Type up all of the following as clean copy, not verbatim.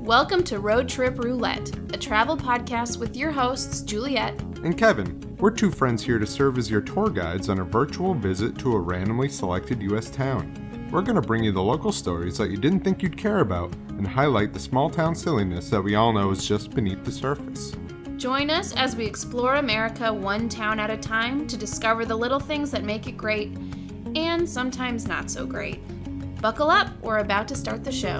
Welcome to Roadtrip Roulette, a travel podcast with your hosts, Juliet and Kevin. We're two friends here to serve as your tour guides on a virtual visit to a randomly selected U.S. town. We're going to bring you the local stories that you didn't think you'd care about and highlight the small town silliness that we all know is just beneath the surface. Join us as we explore America one town at a time to discover the little things that make it great and sometimes not so great. Buckle up, we're about to start the show.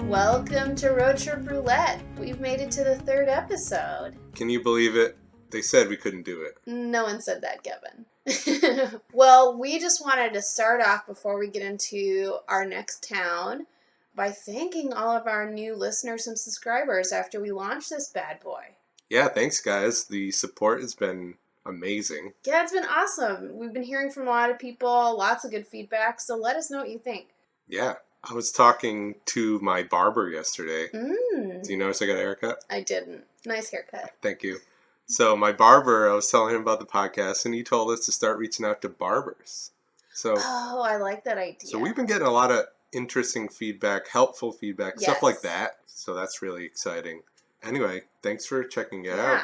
Welcome to Roadtrip Roulette. We've made it to the third episode. Can you believe it? They said we couldn't do it. No one said that, Kevin. Well, we just wanted to start off before we get into our next town by thanking all of our new listeners and subscribers after we launched this bad boy. Yeah, thanks guys. The support has been amazing. Yeah, it's been awesome. We've been hearing from a lot of people, lots of good feedback, so let us know what you think. Yeah. I was talking to my barber yesterday. Do you notice I got a haircut? I didn't. Nice haircut. Thank you. So my barber, I was telling him about the podcast, and he told us to start reaching out to barbers. Oh, I like that idea. So we've been getting a lot of interesting feedback, helpful feedback, stuff like that. So that's really exciting. Anyway, thanks for checking it out.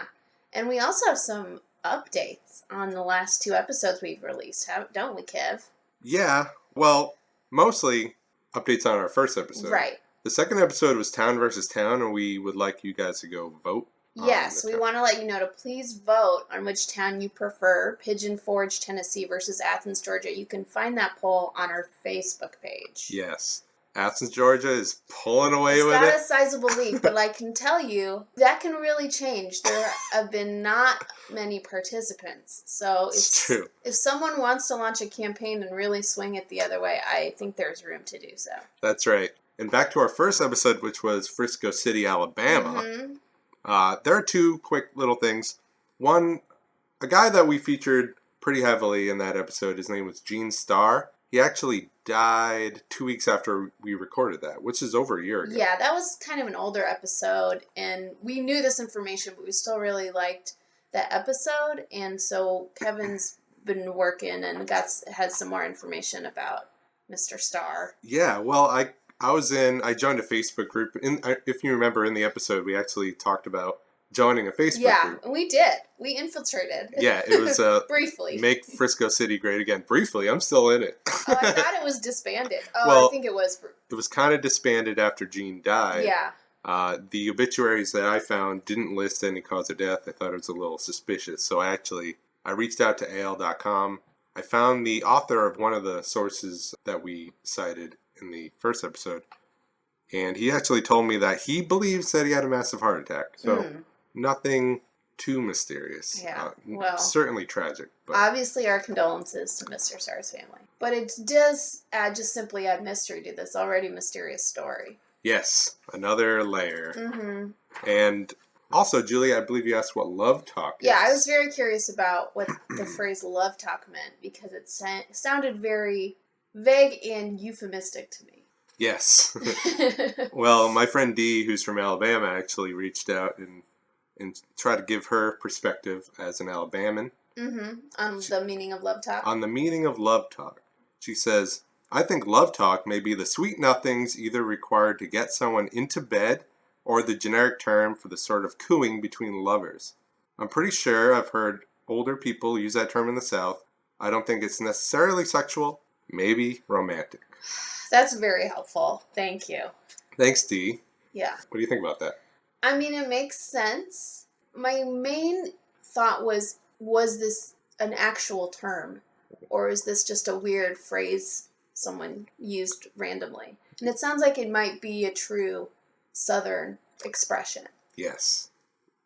And we also have some updates on the last two episodes we've released, don't we, Kev? Yeah. Well, mostly updates on our first episode. Right. The second episode was Town versus Town, and we would like you guys to go vote. Yes, we want to let you know to please vote on which town you prefer, Pigeon Forge, Tennessee versus Athens, Georgia. You can find that poll on our Facebook page. Yes. Athens, Georgia is pulling away with it. It's got a sizable lead, but I can tell you, that can really change. There have been not many participants. So it's true. If someone wants to launch a campaign and really swing it the other way, I think there's room to do so. That's right. And back to our first episode, which was Frisco City, Alabama. There are two quick little things. One, a guy that we featured pretty heavily in that episode, his name was Gene Starr. He actually died 2 weeks after we recorded that, which is over a year ago. Yeah, that was kind of an older episode, and we knew this information, but we still really liked that episode, and so Kevin's been working and has some more information about Mr. Starr. Yeah, well, I joined a Facebook group. If you remember in the episode, we actually talked about joining a Facebook group. Yeah, we did. We infiltrated. Yeah, it was briefly. Make Frisco City Great Again. Briefly, I'm still in it. Oh, I thought it was disbanded. Oh, well, I think it was. It was kind of disbanded after Gene died. Yeah. The obituaries that I found didn't list any cause of death. I thought it was a little suspicious. So I reached out to AL.com. I found the author of one of the sources that we cited in the first episode. And he actually told me that he believes that he had a massive heart attack. So nothing too mysterious. Yeah, well, certainly tragic. But obviously our condolences to Mr. Starr's family. But it does simply add mystery to this already mysterious story. Yes, another layer. And also, Julie, I believe you asked what love talk is. Yeah, I was very curious about what the phrase love talk meant because it sounded very vague and euphemistic to me. Yes. Well, my friend Dee, who's from Alabama, actually reached out and tried to give her perspective as an Alabamian. On the meaning of love talk? On the meaning of love talk. She says, I think love talk may be the sweet nothings either required to get someone into bed or the generic term for the sort of cooing between lovers. I'm pretty sure I've heard older people use that term in the South. I don't think it's necessarily sexual, maybe romantic. That's very helpful. Thank you. Thanks, Dee. Yeah. What do you think about that? I mean, it makes sense. My main thought was this an actual term? Or is this just a weird phrase someone used randomly? And it sounds like it might be a true Southern expression. Yes.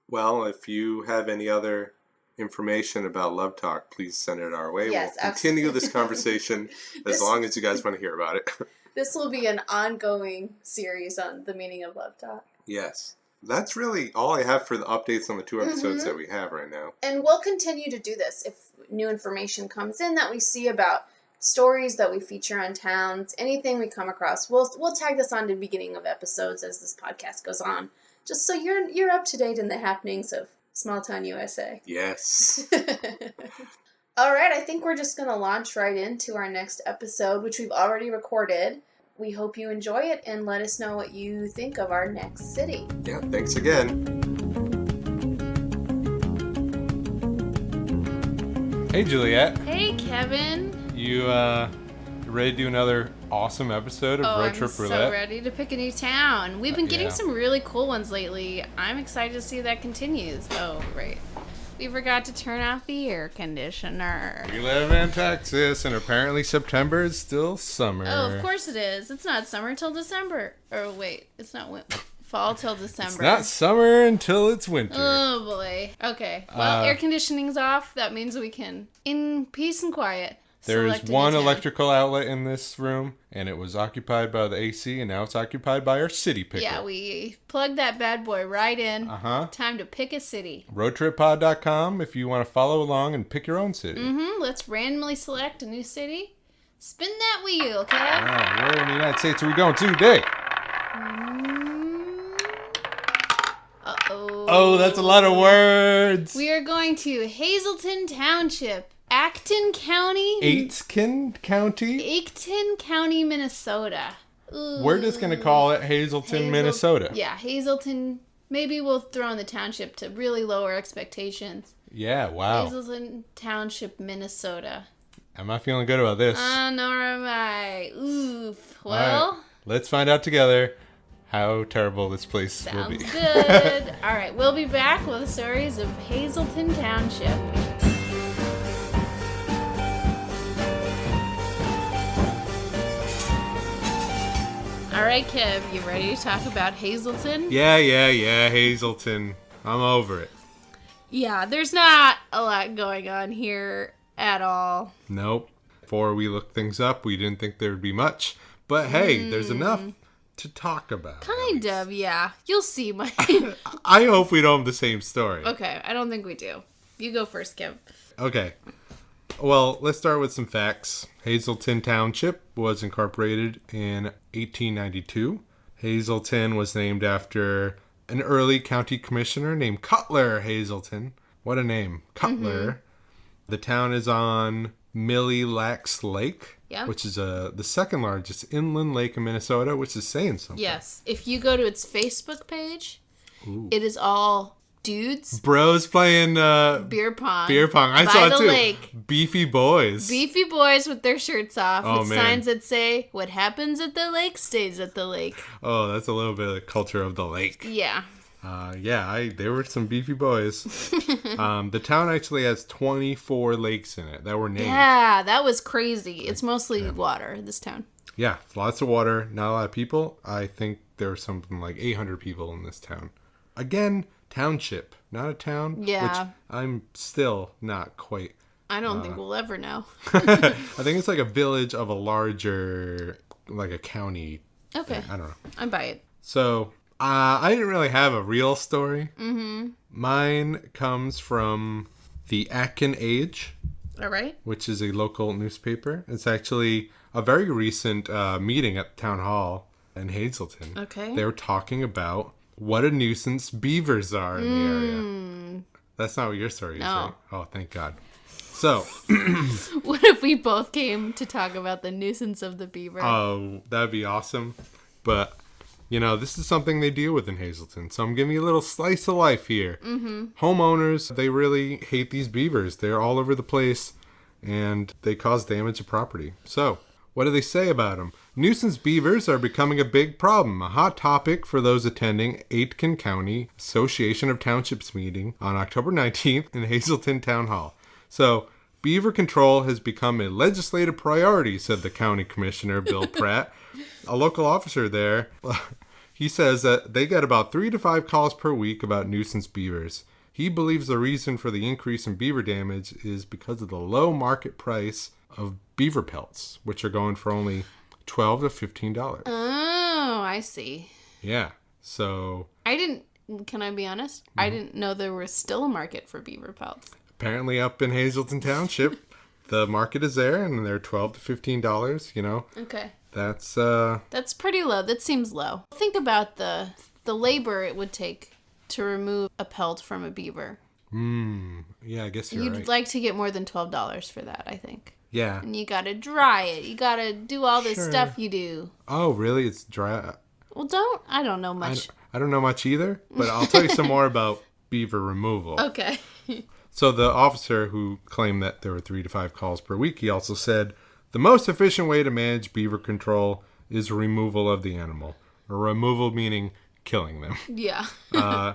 Well, if you have any other information about love talk, please send it our way. Yes, we'll continue this conversation as long as you guys want to hear about it. This will be an ongoing series on the meaning of love talk. Yes. That's really all I have for the updates on the two episodes that we have right now. And we'll continue to do this if new information comes in that we see about stories that we feature on towns, anything we come across. We'll tag this on to the beginning of episodes as this podcast goes on, just so you're up to date in the happenings of small town USA. Yes. All right, I think we're just going to launch right into our next episode, which we've already recorded. We hope you enjoy it and let us know what you think of our next city. Yeah, thanks again. Hey, Juliet. Hey, Kevin. You ready to do another awesome episode of Roadtrip Roulette? I'm so ready to pick a new town. We've been getting some really cool ones lately. I'm excited to see that continues. Oh, right. We forgot to turn off the air conditioner. We live in Texas, and apparently September is still summer. Oh, of course it is. It's not summer till December. Oh, wait. It's not fall till December. It's not summer until it's winter. Oh, boy. Okay. Well, air conditioning's off. That means we can, in peace and quiet, There's one electrical outlet in this room, and it was occupied by the AC, and now it's occupied by our city picker. Yeah, we plugged that bad boy right in. Time to pick a city. Roadtrippod.com if you want to follow along and pick your own city. Let's randomly select a new city. Spin that wheel, okay? All right, where in the United States are we going today? Uh-oh. Oh, that's a lot of words. We are going to Hazelton Township. Aiken County, Minnesota. Ooh. We're just going to call it Hazelton, Minnesota. Yeah, Hazelton. Maybe we'll throw in the township to really lower expectations. Yeah, wow. Hazelton Township, Minnesota. I'm not feeling good about this. Nor am I. Oof. Well, right, let's find out together how terrible this place will be. Sounds good. All right, we'll be back with stories of Hazelton Township. All right, Kev, you ready to talk about Hazelton? Yeah, Hazelton. I'm over it. Yeah, there's not a lot going on here at all. Nope. Before we looked things up, we didn't think there would be much. But hey, there's enough to talk about. Kind of, yeah. You'll see my... I hope we don't have the same story. Okay, I don't think we do. You go first, Kev. Okay. Well, let's start with some facts. Hazelton Township was incorporated in 1892. Hazelton was named after an early county commissioner named Cutler Hazelton. What a name. Cutler. The town is on Mille Lacs Lake, which is the second largest inland lake in Minnesota, which is saying something. Yes. If you go to its Facebook page, it is all... dudes, bros playing beer pong. I saw it too. Lake. Beefy boys with their shirts off, with man. signs that say, "What happens at the lake stays at the lake." Oh, that's a little bit of the culture of the lake. Yeah. There were some beefy boys. The town actually has 24 lakes in it that were named. Yeah, that was crazy. It's mostly water, this town. Yeah, lots of water, not a lot of people. I think there were something like 800 people in this town. Again, township, not a town. Yeah. Which I'm still not quite. I don't think we'll ever know. I think it's like a village of a larger, like a county. Okay. I don't know. I buy it. So, I didn't really have a real story. Mine comes from the Aiken Age. All right. Which is a local newspaper. It's actually a very recent meeting at the town hall in Hazelton. Okay. They were talking about what a nuisance beavers are in the area. That's not what your story is, right? Oh, thank God. So, what if we both came to talk about the nuisance of the beaver? Oh, that'd be awesome. But, this is something they deal with in Hazelton. So I'm giving you a little slice of life here. Homeowners, they really hate these beavers. They're all over the place, and they cause damage to property. So, what do they say about them? Nuisance beavers are becoming a big problem, a hot topic for those attending Aiken County Association of Townships meeting on October 19th in Hazelton Town Hall. So, beaver control has become a legislative priority, said the county commissioner, Bill Pratt. A local officer there, he says that they get about 3 to 5 calls per week about nuisance beavers. He believes the reason for the increase in beaver damage is because of the low market price of beaver pelts, which are going for only $12 to $15. Oh, I see. Yeah. So can I be honest? I didn't know there was still a market for beaver pelts. Apparently up in Hazelton Township, the market is there and they're $12 to $15, Okay. That's pretty low. That seems low. Think about the labor it would take to remove a pelt from a beaver. Yeah, I guess you're You'd right. like to get more than $12 for that, I think. Yeah. And you gotta dry it. You gotta do all this stuff you do. Oh, really? It's dry? Well, I don't know much. I don't know much either, but I'll tell you some more about beaver removal. Okay. So the officer who claimed that there were 3 to 5 calls per week, he also said, the most efficient way to manage beaver control is removal of the animal. Or removal meaning killing them. Yeah.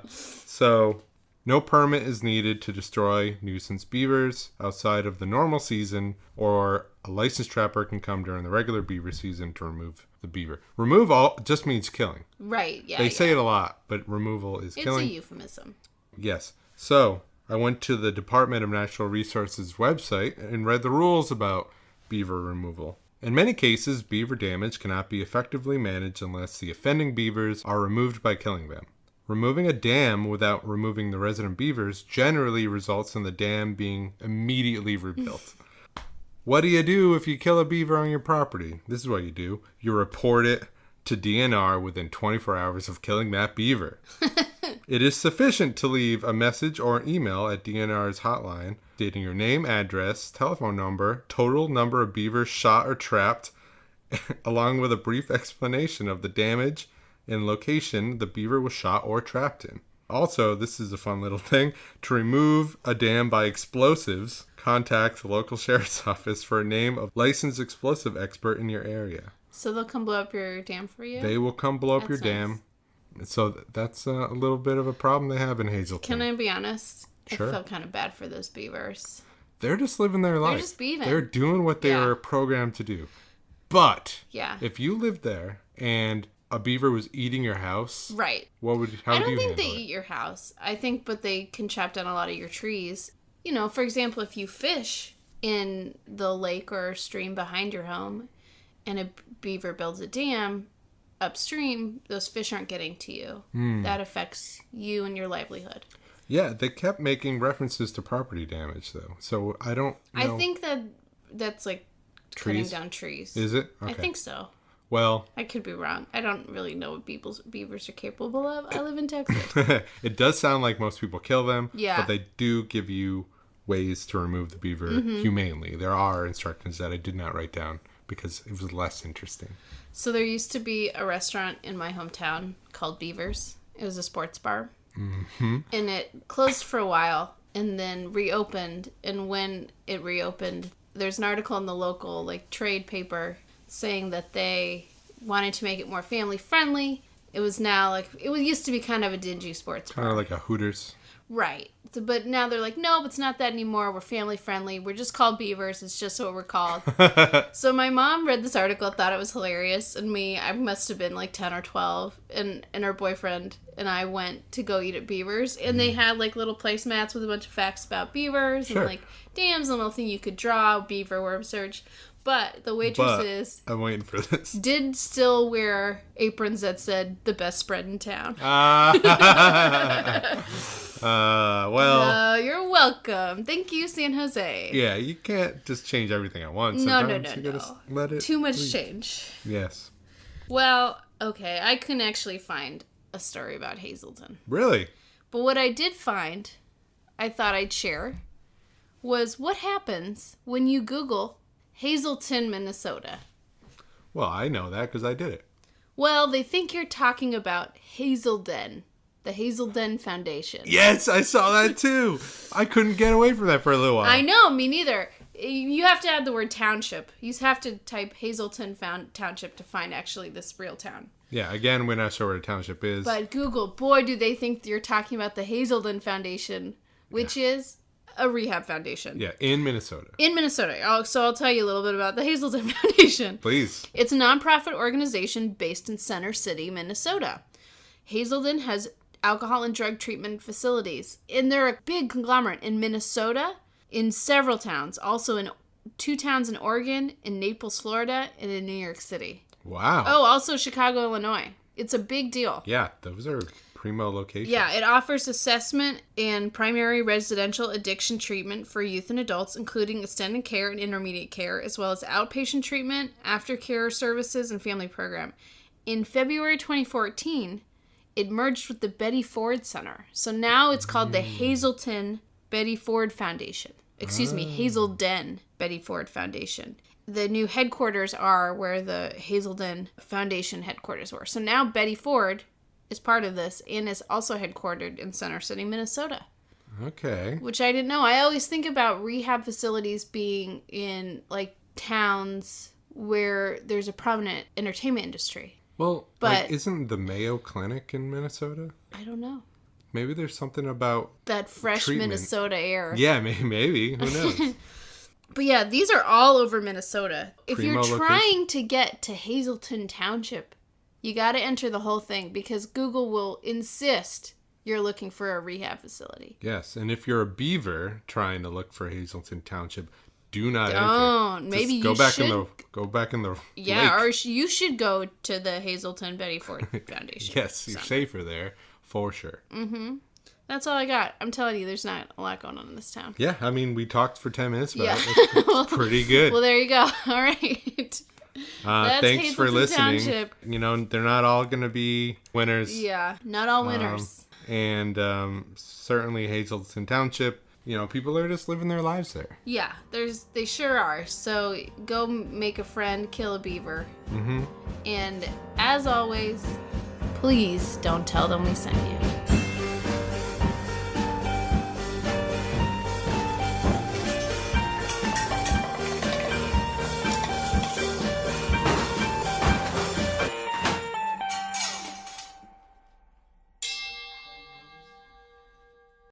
So no permit is needed to destroy nuisance beavers outside of the normal season, or a licensed trapper can come during the regular beaver season to remove the beaver. Remove all just means killing. Right, yeah. They say it a lot, but removal is killing. It's a euphemism. Yes. So I went to the Department of Natural Resources website and read the rules about beaver removal. In many cases, beaver damage cannot be effectively managed unless the offending beavers are removed by killing them. Removing a dam without removing the resident beavers generally results in the dam being immediately rebuilt. What do you do if you kill a beaver on your property? This is what you do. You report it to DNR within 24 hours of killing that beaver. It is sufficient to leave a message or an email at DNR's hotline stating your name, address, telephone number, total number of beavers shot or trapped, along with a brief explanation of the damage and location the beaver was shot or trapped in. Also, this is a fun little thing, to remove a dam by explosives, contact the local sheriff's office for a name of licensed explosive expert in your area. So they'll come blow up your dam for you? They will come blow up your dam. So that's a little bit of a problem they have in Hazelton. Can I be honest? Sure. I felt kind of bad for those beavers. They're just living their life. They're just beaving. They're doing what they were programmed to do. But yeah, if you lived there and a beaver was eating your house, right? How would you handle it? I don't think they eat your house. I think, but they can chop down a lot of your trees. You know, for example, if you fish in the lake or stream behind your home, and a beaver builds a dam upstream, those fish aren't getting to you. That affects you and your livelihood. Yeah, they kept making references to property damage, though. So I don't know. I think that's like cutting down trees. Is it? Okay. I think so. Well, I could be wrong. I don't really know what beavers are capable of. I live in Texas. It does sound like most people kill them. Yeah. But they do give you ways to remove the beaver humanely. There are instructions that I did not write down because it was less interesting. So there used to be a restaurant in my hometown called Beavers. It was a sports bar. Mm-hmm. And it closed for a while and then reopened. And when it reopened, there's an article in the local trade paper saying that they wanted to make it more family friendly. It was now it used to be kind of a dingy sports bar. Kind of like a Hooters. Right. But now they're like, nope, it's not that anymore. We're family friendly. We're just called Beavers. It's just what we're called. So my mom read this article, thought it was hilarious. And I must have been 10 or 12. And her boyfriend and I went to go eat at Beavers. And they had little placemats with a bunch of facts about beavers. Sure. And dams and a little thing you could draw, beaver worm search. But the waitresses... I'm waiting for this. ...did still wear aprons that said, the best spread in town. Well... you're welcome. Thank you, San Jose. Yeah, you can't just change everything at once. No. You gotta let it Too much change. Yes. Well, okay, I couldn't actually find a story about Hazelton. Really? But what I did find, I thought I'd share, was what happens when you Google Hazelton, Minnesota. Well, I know that because I did it. Well, they think you're talking about Hazelden, the Hazelden Foundation. Yes, I saw that too. I couldn't get away from that for a little while. I know, me neither. You have to add the word township. You have to type Hazelton Township to find actually this real town. Yeah, again, we're not sure what a township is. But Google, boy, do they think you're talking about the Hazelden Foundation, which is a rehab foundation. Yeah, in Minnesota. In Minnesota. So I'll tell you a little bit about the Hazelton Foundation. Please. It's a nonprofit organization based in Center City, Minnesota. Hazelton has alcohol and drug treatment facilities. And they're a big conglomerate in Minnesota, in several towns. Also in 2 towns in Oregon, in Naples, Florida, and in New York City. Wow. Oh, also Chicago, Illinois. It's a big deal. Yeah, those are primo locations. Yeah, it offers assessment and primary residential addiction treatment for youth and adults, including extended care and intermediate care, as well as outpatient treatment, aftercare services, and family program. In February 2014, it merged with the Betty Ford Center. So now it's called the Hazelton Betty Ford Foundation. Hazelden Betty Ford Foundation. The new headquarters are where the Hazelden Foundation headquarters were. So now Betty Ford is part of this and is also headquartered in Center City, Minnesota. Okay. Which I didn't know. I always think about rehab facilities being in, like, towns where there's a prominent entertainment industry. Well, but isn't the Mayo Clinic in Minnesota? I don't know. Maybe there's something about that fresh treatment. Minnesota air. Yeah, maybe. Who knows? But yeah, these are all over Minnesota. If Primo you're trying to get to Hazelton Township, you got to enter the whole thing because Google will insist you're looking for a rehab facility. Yes, and if you're a beaver trying to look for Hazelton Township, do not enter. Don't. Maybe go you back should. Go back in the yeah, lake. Or you should go to the Hazelton Betty Ford Foundation. Yes, you're safer there, for sure. Mm-hmm. That's all I got. I'm telling you, there's not a lot going on in this town. Yeah, I mean, we talked for 10 minutes about it. It's pretty good. Well, there you go. All right. Thanks for listening. Township. You know, they're not all going to be winners. Yeah, not all winners. And certainly Hazelton Township, you know, people are just living their lives there. Yeah, they sure are. So go make a friend, kill a beaver. Mm-hmm. And as always, please don't tell them we sent you.